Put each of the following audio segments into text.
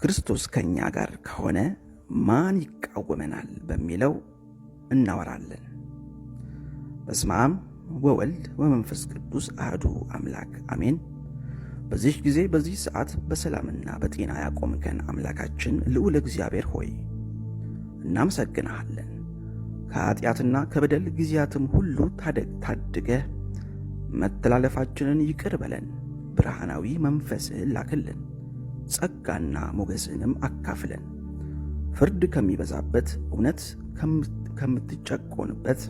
ክርስቶስ ከኛ ጋር ከሆነ ማን ይቃወመናል በሚለው እናወራለን። በስመ አብ ወወልድ ወመንፈስ ቅዱስ አሐዱ አምላክ አሜን። በዚህ ጊዜ በዚህ ሰዓት በሰላምና በጤና ያቆምከን አምላካችን ልዑል እግዚአብሔር ሆይ እናመሰግንሃለን። ከኃጢአትና ከበደል ጊዜያትም ሁሉ ታድገህ መተላለፋችንን ይቅር በለን፣ ብርሃናዊ መንፈስህን ላክልን፣ ጸጋና ሞገስንም አካፍለን። ፍርድ ከሚበዛበት፣ እውነት ከምትጨቆንበት፣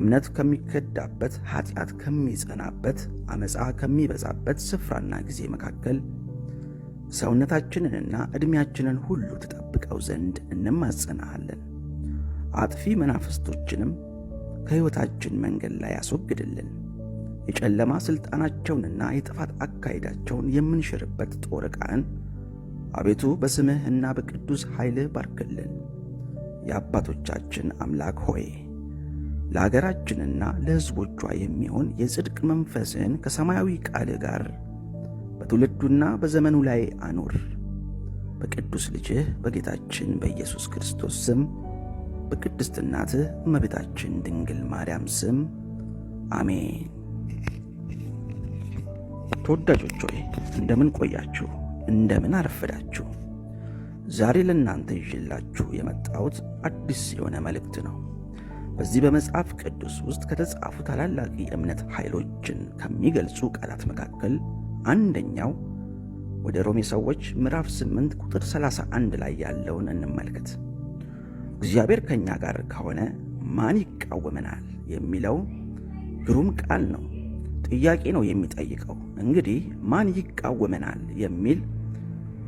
እምነት ከሚከዳበት፣ ኃጢአት ከሚጸናበት፣ አመፃ ከሚበዛበት ስፍራና ጊዜ መካከል ሰውነታችንንና ዕድሜያችንን ሁሉ ትጠብቀው ዘንድ እንማጸናሃለን። አጥፊ መናፍስቶችንም ከሕይወታችን መንገድ ላይ ያስወግድልን። የጨለማ ሥልጣናቸውንና የጥፋት አካሄዳቸውን የምንሽርበት ጦር ዕቃን አቤቱ በስምህ እና በቅዱስ ኃይልህ ባርክልን። የአባቶቻችን አምላክ ሆይ ለአገራችንና ለሕዝቦቿ የሚሆን የጽድቅ መንፈስህን ከሰማያዊ ቃልህ ጋር በትውልዱና በዘመኑ ላይ አኑር። በቅዱስ ልጅህ በጌታችን በኢየሱስ ክርስቶስ ስም በቅድስት እናትህ እመቤታችን ድንግል ማርያም ስም አሜን። ተወዳጆች ሆይ እንደምን ቆያችሁ? እንደምን አረፈዳችሁ? ዛሬ ለእናንተ ይዤላችሁ የመጣሁት አዲስ የሆነ መልእክት ነው። በዚህ በመጽሐፍ ቅዱስ ውስጥ ከተጻፉ ታላላቅ የእምነት ኃይሎችን ከሚገልጹ ቃላት መካከል አንደኛው ወደ ሮሜ ሰዎች ምዕራፍ 8 ቁጥር 31 ላይ ያለውን እንመልከት። እግዚአብሔር ከኛ ጋር ከሆነ ማን ይቃወመናል የሚለው ግሩም ቃል ነው። ጥያቄ ነው የሚጠይቀው። እንግዲህ ማን ይቃወመናል የሚል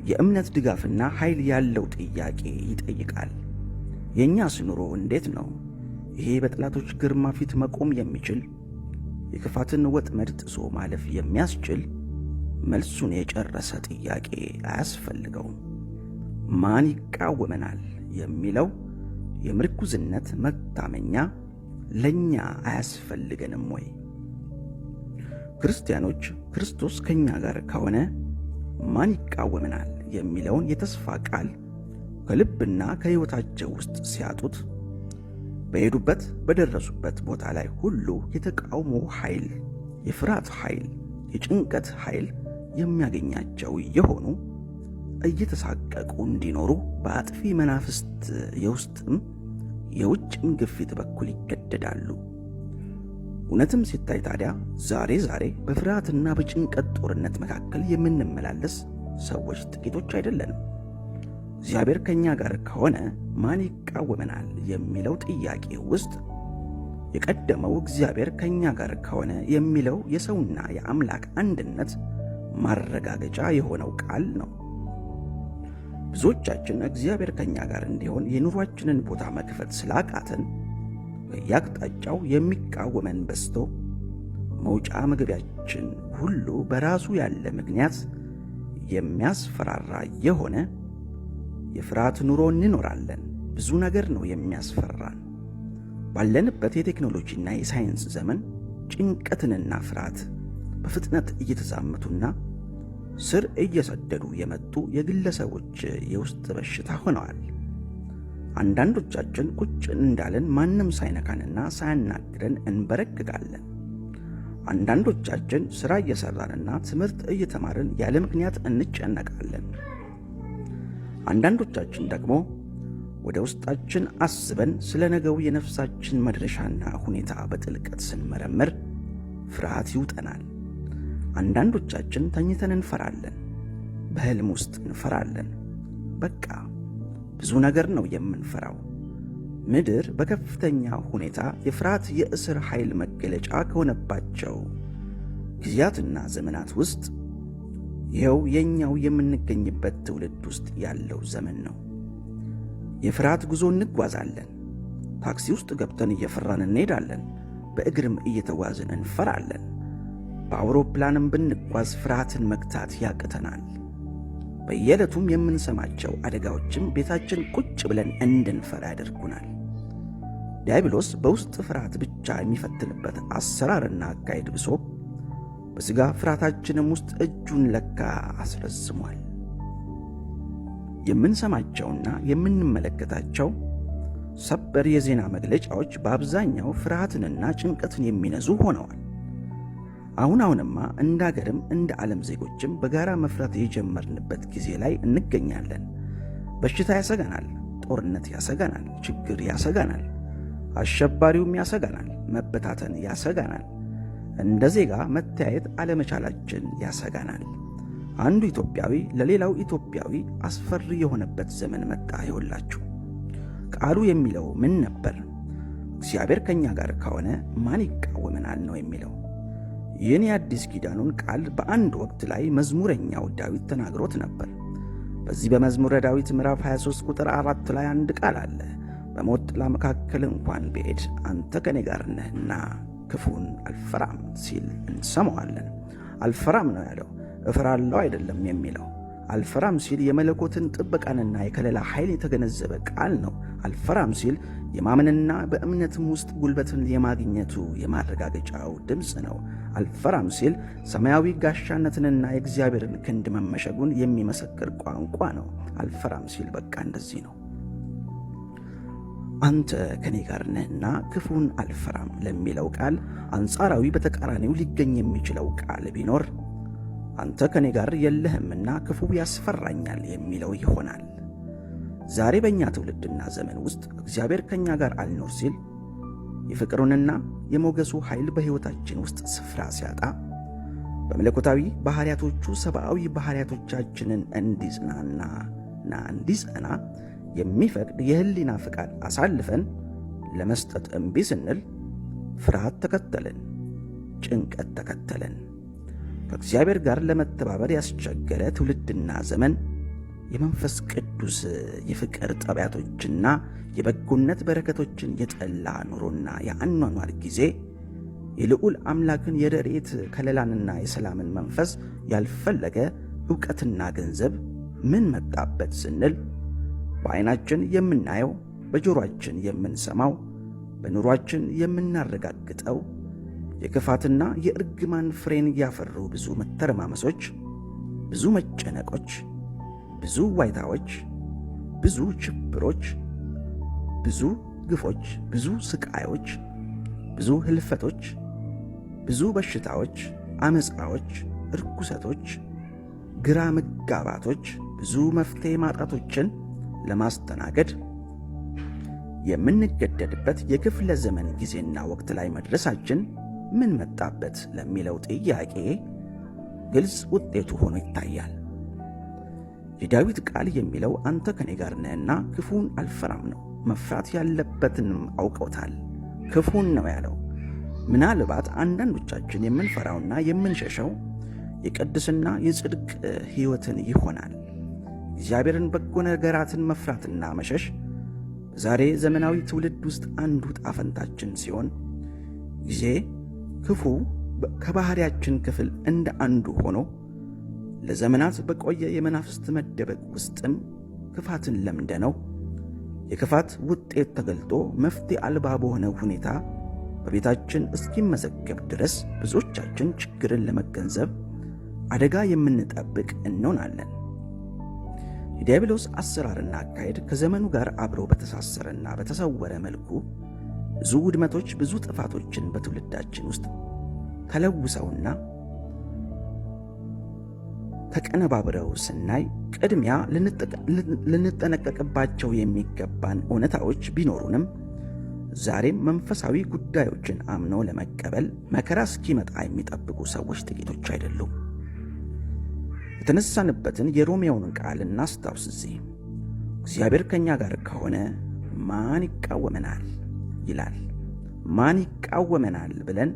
የእምነት ድጋፍና ኃይል ያለው ጥያቄ ይጠይቃል። የእኛስ ኑሮ እንዴት ነው? ይሄ በጠላቶች ግርማ ፊት መቆም የሚችል የክፋትን ወጥመድ ጥሶ ማለፍ የሚያስችል መልሱን የጨረሰ ጥያቄ አያስፈልገውም። ማን ይቃወመናል የሚለው የምርኩዝነት መታመኛ ለኛ አያስፈልገንም ወይ? ክርስቲያኖች ክርስቶስ ከኛ ጋር ከሆነ ማን ይቃወመናል የሚለውን የተስፋ ቃል ከልብና ከሕይወታቸው ውስጥ ሲያጡት በሄዱበት በደረሱበት ቦታ ላይ ሁሉ የተቃውሞ ኃይል፣ የፍርሃት ኃይል፣ የጭንቀት ኃይል የሚያገኛቸው የሆኑ እየተሳቀቁ እንዲኖሩ በአጥፊ መናፍስት የውስጥም የውጭም ግፊት በኩል ይገደዳሉ። እውነትም ሲታይ ታዲያ ዛሬ በፍርሃትና በጭንቀት ጦርነት መካከል የምንመላለስ ሰዎች ጥቂቶች አይደለንም። እግዚአብሔር ከኛ ጋር ከሆነ ማን ይቃወመናል የሚለው ጥያቄ ውስጥ የቀደመው እግዚአብሔር ከኛ ጋር ከሆነ የሚለው የሰውና የአምላክ አንድነት ማረጋገጫ የሆነው ቃል ነው። ብዙዎቻችን እግዚአብሔር ከኛ ጋር እንዲሆን የኑሯችንን ቦታ መክፈት ስላቃተን በየአቅጣጫው የሚቃወመን በዝቶ መውጫ መግቢያችን ሁሉ በራሱ ያለ ምክንያት የሚያስፈራራ የሆነ የፍርሃት ኑሮ እንኖራለን። ብዙ ነገር ነው የሚያስፈራን። ባለንበት የቴክኖሎጂና የሳይንስ ዘመን ጭንቀትንና ፍርሃት በፍጥነት እየተዛመቱና ስር እየሰደዱ የመጡ የግለሰቦች የውስጥ በሽታ ሆነዋል። አንዳንዶቻችን ቁጭ እንዳለን ማንም ሳይነካንና ሳያናግረን እንበረግጋለን። አንዳንዶቻችን ሥራ እየሠራንና ትምህርት እየተማርን ያለ ምክንያት እንጨነቃለን። አንዳንዶቻችን ደግሞ ወደ ውስጣችን አስበን ስለ ነገው የነፍሳችን መድረሻና ሁኔታ በጥልቀት ስንመረምር ፍርሃት ይውጠናል። አንዳንዶቻችን ተኝተን እንፈራለን፣ በሕልም ውስጥ እንፈራለን። በቃ ብዙ ነገር ነው የምንፈራው። ምድር በከፍተኛ ሁኔታ የፍርሃት የእስር ኃይል መገለጫ ከሆነባቸው ጊዜያትና ዘመናት ውስጥ ይኸው የኛው የምንገኝበት ትውልድ ውስጥ ያለው ዘመን ነው። የፍርሃት ጉዞ እንጓዛለን። ታክሲ ውስጥ ገብተን እየፈራን እንሄዳለን። በእግርም እየተጓዝን እንፈራለን። በአውሮፕላንም ብንጓዝ ፍርሃትን መግታት ያቅተናል። በየዕለቱም የምንሰማቸው አደጋዎችም ቤታችን ቁጭ ብለን እንድንፈራ ያደርጉናል። ዲያብሎስ በውስጥ ፍርሃት ብቻ የሚፈትንበት አሰራርና አካሄድ ብሶ በሥጋ ፍርሃታችንም ውስጥ እጁን ለካ አስረዝሟል። የምንሰማቸውና የምንመለከታቸው ሰበር የዜና መግለጫዎች በአብዛኛው ፍርሃትንና ጭንቀትን የሚነዙ ሆነዋል። አሁንማ እንደ አገርም እንደ ዓለም ዜጎችም በጋራ መፍራት የጀመርንበት ጊዜ ላይ እንገኛለን። በሽታ ያሰጋናል፣ ጦርነት ያሰጋናል፣ ችግር ያሰጋናል፣ አሸባሪውም ያሰጋናል፣ መበታተን ያሰጋናል፣ እንደ ዜጋ መተያየት አለመቻላችን ያሰጋናል። አንዱ ኢትዮጵያዊ ለሌላው ኢትዮጵያዊ አስፈሪ የሆነበት ዘመን መጣ። ይኸውላችሁ ቃሉ የሚለው ምን ነበር? እግዚአብሔር ከኛ ጋር ከሆነ ማን ይቃወመናል ነው የሚለው። ይህን የአዲስ ኪዳኑን ቃል በአንድ ወቅት ላይ መዝሙረኛው ዳዊት ተናግሮት ነበር። በዚህ በመዝሙረ ዳዊት ምዕራፍ 23 ቁጥር 4 ላይ አንድ ቃል አለ። በሞት ጥላ መካከል እንኳን ብሄድ አንተ ከኔ ጋር ነህና ክፉን አልፈራም ሲል እንሰማዋለን። አልፈራም ነው ያለው፣ እፈራለሁ አይደለም የሚለው። አልፈራም ሲል የመለኮትን ጥበቃንና የከለላ ኃይል የተገነዘበ ቃል ነው። አልፈራም ሲል የማመንና በእምነትም ውስጥ ጉልበትን የማግኘቱ የማረጋገጫው ድምፅ ነው። አልፈራም ሲል ሰማያዊ ጋሻነትንና የእግዚአብሔርን ክንድ መመሸጉን የሚመሰክር ቋንቋ ነው። አልፈራም ሲል በቃ እንደዚህ ነው። አንተ ከኔ ጋር ነህና ክፉን አልፈራም ለሚለው ቃል አንጻራዊ በተቃራኒው ሊገኝ የሚችለው ቃል ቢኖር አንተ ከኔ ጋር የለህምና ክፉ ያስፈራኛል የሚለው ይሆናል። ዛሬ በእኛ ትውልድና ዘመን ውስጥ እግዚአብሔር ከኛ ጋር አልኖር ሲል የፍቅሩንና የሞገሱ ኃይል በሕይወታችን ውስጥ ስፍራ ሲያጣ በመለኮታዊ ባሕርያቶቹ ሰብአዊ ባሕርያቶቻችንን እንዲጽናና እንዲጸና የሚፈቅድ የሕሊና ፍቃድ አሳልፈን ለመስጠት እምቢ ስንል ፍርሃት ተከተለን፣ ጭንቀት ተከተለን። ከእግዚአብሔር ጋር ለመተባበር ያስቸገረ ትውልድና ዘመን የመንፈስ ቅዱስ የፍቅር ጠባያቶችና የበጎነት በረከቶችን የጠላ ኑሮና የአኗኗር ጊዜ የልዑል አምላክን የረድኤት ከለላንና የሰላምን መንፈስ ያልፈለገ ዕውቀትና ገንዘብ ምን መጣበት ስንል በዓይናችን የምናየው፣ በጆሮአችን የምንሰማው፣ በኑሯችን የምናረጋግጠው የክፋትና የእርግማን ፍሬን ያፈሩ ብዙ መተረማመሶች፣ ብዙ መጨነቆች፣ ብዙ ዋይታዎች፣ ብዙ ችግሮች፣ ብዙ ግፎች፣ ብዙ ስቃዮች፣ ብዙ ህልፈቶች፣ ብዙ በሽታዎች፣ አመፃዎች፣ እርኩሰቶች፣ ግራ መጋባቶች፣ ብዙ መፍትሄ ማጣቶችን ለማስተናገድ የምንገደድበት የክፍለ ዘመን ጊዜና ወቅት ላይ መድረሳችን ምን መጣበት ለሚለው ጥያቄ ግልጽ ውጤቱ ሆኖ ይታያል። የዳዊት ቃል የሚለው አንተ ከኔ ጋር ነህና ክፉን አልፈራም ነው። መፍራት ያለበትንም አውቀውታል። ክፉን ነው ያለው። ምናልባት አንዳንዶቻችን የምንፈራውና የምንሸሸው የቅድስና የጽድቅ ሕይወትን ይሆናል። እግዚአብሔርን በጎ ነገራትን መፍራትና መሸሽ ዛሬ ዘመናዊ ትውልድ ውስጥ አንዱ ጣፈንታችን ሲሆን ጊዜ ክፉ ከባህሪያችን ክፍል እንደ አንዱ ሆኖ ለዘመናት በቆየ የመናፍስት መደበቅ ውስጥም ክፋትን ለምደነው የክፋት ውጤት ተገልጦ መፍትሄ አልባ በሆነ ሁኔታ በቤታችን እስኪመዘገብ ድረስ ብዙዎቻችን ችግርን ለመገንዘብ አደጋ የምንጠብቅ እንሆናለን። የዲያብሎስ አሰራርና አካሄድ ከዘመኑ ጋር አብሮ በተሳሰረና በተሰወረ መልኩ ብዙ ውድመቶች፣ ብዙ ጥፋቶችን በትውልዳችን ውስጥ ተለውሰውና ተቀነባብረው ስናይ ቅድሚያ ልንጠነቀቅባቸው የሚገባን እውነታዎች ቢኖሩንም ዛሬም መንፈሳዊ ጉዳዮችን አምኖ ለመቀበል መከራ እስኪመጣ የሚጠብቁ ሰዎች ጥቂቶች አይደሉም። የተነሳንበትን የሮሜውን ቃል እናስታውስ። እዚህ እግዚአብሔር ከኛ ጋር ከሆነ ማን ይቃወመናል ይላል። ማን ይቃወመናል ብለን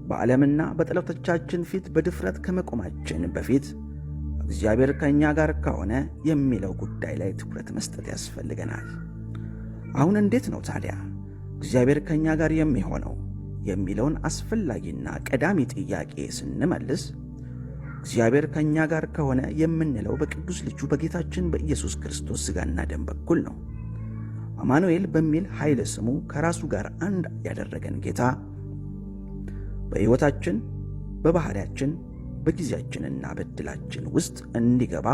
በዓለምና በጠላቶቻችን ፊት በድፍረት ከመቆማችን በፊት እግዚአብሔር ከኛ ጋር ከሆነ የሚለው ጉዳይ ላይ ትኩረት መስጠት ያስፈልገናል። አሁን እንዴት ነው ታዲያ እግዚአብሔር ከኛ ጋር የሚሆነው የሚለውን አስፈላጊና ቀዳሚ ጥያቄ ስንመልስ እግዚአብሔር ከኛ ጋር ከሆነ የምንለው በቅዱስ ልጁ በጌታችን በኢየሱስ ክርስቶስ ሥጋና ደም በኩል ነው። አማኑኤል በሚል ኃይለ ስሙ ከራሱ ጋር አንድ ያደረገን ጌታ በሕይወታችን፣ በባህሪያችን፣ በጊዜያችንና በዕድላችን ውስጥ እንዲገባ